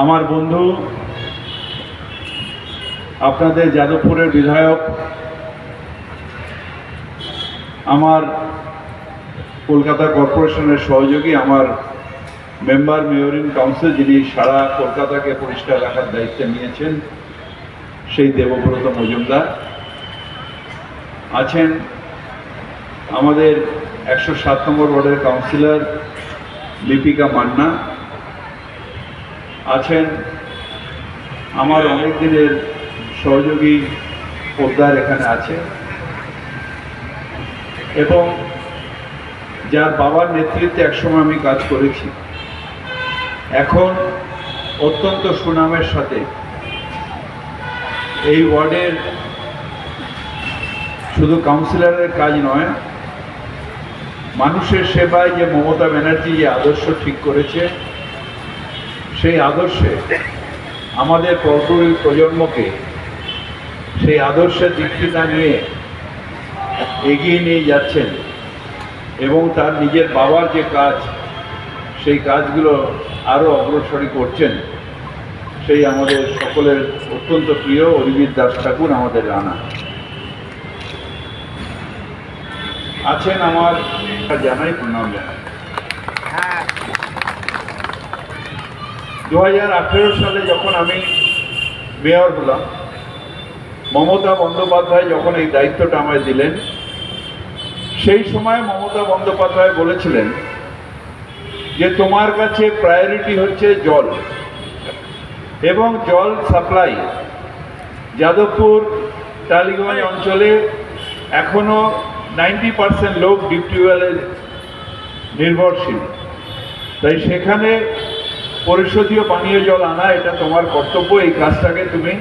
আমার বন্ধু আপনাদের যাদবপুরের বিধায়ক, আমার কলকাতা কর্পোরেশনের সহযোগী, আমার মেম্বার মেয়র ইন কাউন্সিল, যিনি সারা কলকাতাকে পরিষ্কার রাখার দায়িত্ব নিয়েছেন, সেই দেবব্রত মজুমদার আছেন। আমাদের 107 নম্বর ওয়ার্ডের কাউন্সিলর লিপিকা মান্না আছেন। আমার অনেক দিনের সহযোগী পোদ্দার এখানে আছে, এবং যার বাবার নেতৃত্বে একসময় আমি কাজ করেছি, এখন অত্যন্ত সুনামের সাথে এই ওয়ার্ডের শুধু কাউন্সিলরের কাজ নয়, মানুষের সেবায় যে মমতা ব্যানার্জি যে আদর্শ ঠিক করেছে, সেই আদর্শে আমাদের পরবর্তী প্রজন্মকে সেই আদর্শের দীক্ষিতা নিয়ে এগিয়ে নিয়ে যাচ্ছেন, এবং তার নিজের বাবার যে কাজ, সেই কাজগুলো আরও অগ্রসরী করছেন। সেই আমাদের সকলের অত্যন্ত প্রিয় অরিজিৎ দাস ঠাকুর আমাদের রানা আছেন। আমার জানাই, প্রণাম জানাই। 2018 সালে যখন আমি মেয়র হলাম, মমতা বন্দ্যোপাধ্যায় যখন এই দায়িত্বটা আমায় দিলেন, সেই সময় মমতা বন্দ্যোপাধ্যায় বলেছিলেন যে তোমার কাছে প্রায়োরিটি হচ্ছে জল, এবং জল সাপ্লাই যাদবপুর টালিগঞ্জ অঞ্চলে এখনো 90% লোক ডিপ টিউবওয়েলের নির্ভরশীল। তাই সেখানে পরিশোধীয় পানীয় জল আনা, এটা তোমার কর্তব্য। এই কাজটাকে তুমি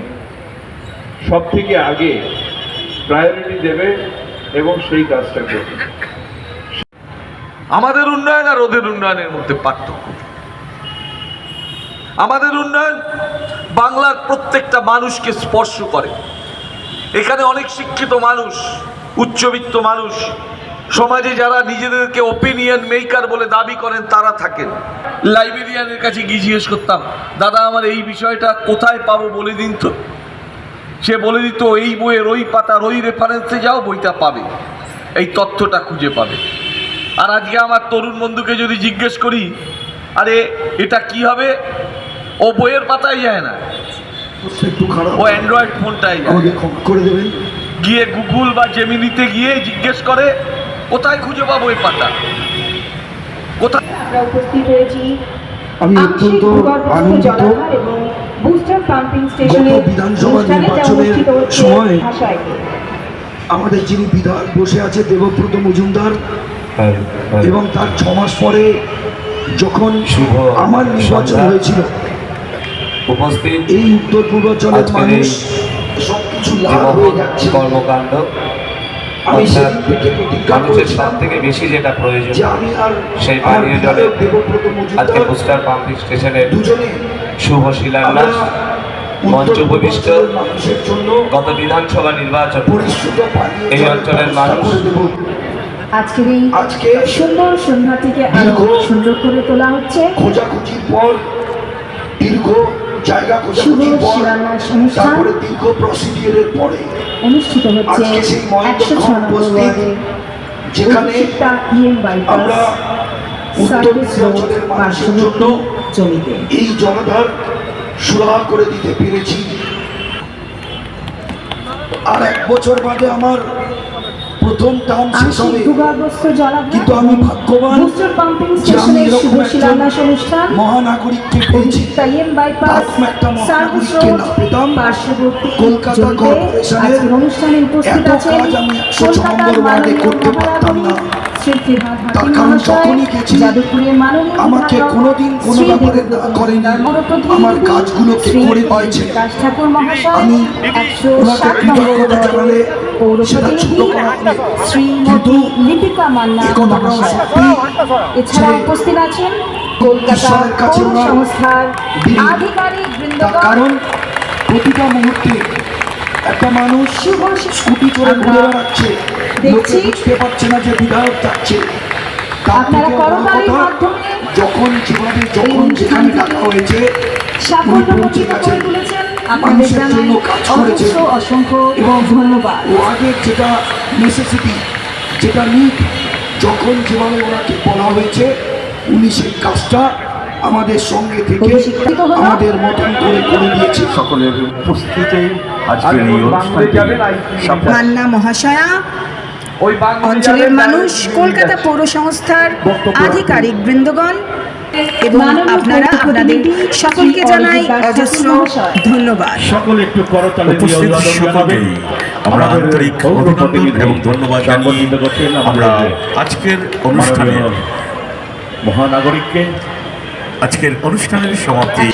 সব থেকে আগে প্রায়োরিটি দেবে এবং সেই কাজটা করবে। আমাদের উন্নয়ন আর ওদের উন্নয়নের মধ্যে পার্থক্য। আমাদের উন্নয়ন বাংলার প্রত্যেকটা মানুষকে স্পর্শ করে। এখানে অনেক শিক্ষিত মানুষ, উচ্চবিত্ত মানুষ, সমাজে যারা নিজেদেরকে ওপিনিয়ন মেকার বলে দাবি করেন, তারা থাকেন। লাইব্রেরিয়ানের কাছে গিয়ে জিজ্ঞেস করতাম, দাদা আমার এই বিষয়টা কোথায় পাবো বলে দিন তো। সে বলে দিত, এই বইয়ের ওই পাতার ওই রেফারেন্সে যাও, বইটা পাবে, এই তথ্যটা খুঁজে পাবে। আর আজকে আমার তরুণ বন্ধুকে যদি জিজ্ঞেস করি, আরে এটা কি হবে, ও বইয়ের পাতায় যায় না, ও অ্যান্ড্রয়েড ফোনটাই করে দেবেন, গিয়ে গুগল বা জেমিনিতে গিয়ে জিজ্ঞেস করে কোথায় খুঁজে পাবো এই পাতা, কোথায়। আমরা উপস্থিত হয়েছি আমি অত্যন্ত আনন্দিত। বুস্টার পাম্পিং স্টেশনে বিধানসভা নির্বাচনের সময় আমাদের যিনি বিধায়ক বসে আছে দেবব্রত মজুমদার, এবং তার 6 মাস পরে যখন আমার নির্বাচন হয়েছিল, উপস্থিত এই উত্তর পূর্বাঞ্চলের মানুষ সবকিছু লাভ হয়ে যাচ্ছে। কর্মকাণ্ড আমি সেদিন থেকে প্রতিজ্ঞা মানুষের করেছিলাম সব থেকে বেশি যেটা প্রয়োজন, যে আমি আর সেই পানীয় জলে দেবব্রত আজকে মজুমদার বুস্টার পাম্পিং স্টেশনের দুজনে শুভ শিলান্যাস মঞ্চ উপবিষ্ট। মানুষের জন্য গত বিধানসভা নির্বাচন পরিশুদ্ধ পানীয় এই অঞ্চলের মানুষ আজকের এই আজকে সুন্দর সন্ধ্যাটিকে আরো সুন্দর করে তোলা হচ্ছে। খোঁজাখুঁজির পর, দীর্ঘ জায়গা শুভ খোঁজাখুঁজির পর, শিলান্যাস অনুষ্ঠান তারপরে দীর্ঘ প্রসিডিউরের পরে অনুষ্ঠিত হচ্ছে আজকে সেই মহেন্দ্র 106 নম্বর ওয়ার্ডে, যেখানে আমরা উত্তর পূর্বাঞ্চলের মানুষের জন্য জমিতে এই জলাধার সুরাহা করে দিতে পেরেছি। আর 1 বছর বাদে আমার প্রথম টার্ম শেষ হবে, কিন্তু আমি ভাগ্যবান যে আমি এরকম একজন মহানাগরিককে পেয়েছি। এরকম একটা মহানাগরিককে না পেতাম, কলকাতা কর্পোরেশনের এত কাজ আমি 106 নম্বর ওয়ার্ডে করতে পারতাম না। তার কারণ যখনই গেছি আমাকে কোনোদিন কোনো ব্যাপারে না করেনি, আমার কাজগুলোকে করে দিয়েছে। আমি ওনাকে কৃতজ্ঞতা জানালে সেটা ছোট করা হবে, কিন্তু লিপিকা মান্না এছাড়া উপস্থিত আছেন কলকাতা পৌর সংস্থার আধিকারিক তার কারণ প্রতিটা মুহূর্তে একটা মানুষ স্কুটি করে ঘুরে বেড়াচ্ছে, লোকে বুঝতে পারছে না যে বিধায়ক যাচ্ছে। তার থেকে বড় কথা, যখন যেভাবে যখন যেখানে ডাকা হয়েছে সাফল্যমণ্ডিত করে তুলেছেন আপনাদের জানাই অজস্র অসংখ্য ধন্যবাদ। ও আগের যেটা নেসেসিটি, যেটা নিড, যখন যেভাবে ওনাকে বলা হয়েছে, উনি সেই কাজটা আমাদের সঙ্গে থেকে অভিষিক্ত হলো। আমাদের মতন করে দিয়েছে। সকলের উপস্থিতিতে আজকের এই অনুষ্ঠানটি মান্না মহাশয়া, ওই বাংলা অঞ্চলের মানুষ, কলকাতা পৌর সংস্থার আধিকারিক বৃন্দগণ এবং আপনারা, আপনাদের সকলকে জানাই অজস্র ধন্যবাদ। সকলে একটু করতালি দিয়ে উপস্থিত অভিবাদন সকলকেই জানাবেন। আমরা আমাদের আন্তরিক পৌর অভিনন্দন প্রতিনিধি এবং ধন্যবাদ জানিয়ে সংবর্ধিত করছেন আমরা আমাদের আজকের অনুষ্ঠানে মহানাগরিককে আজকের অনুষ্ঠানের সমাপ্তি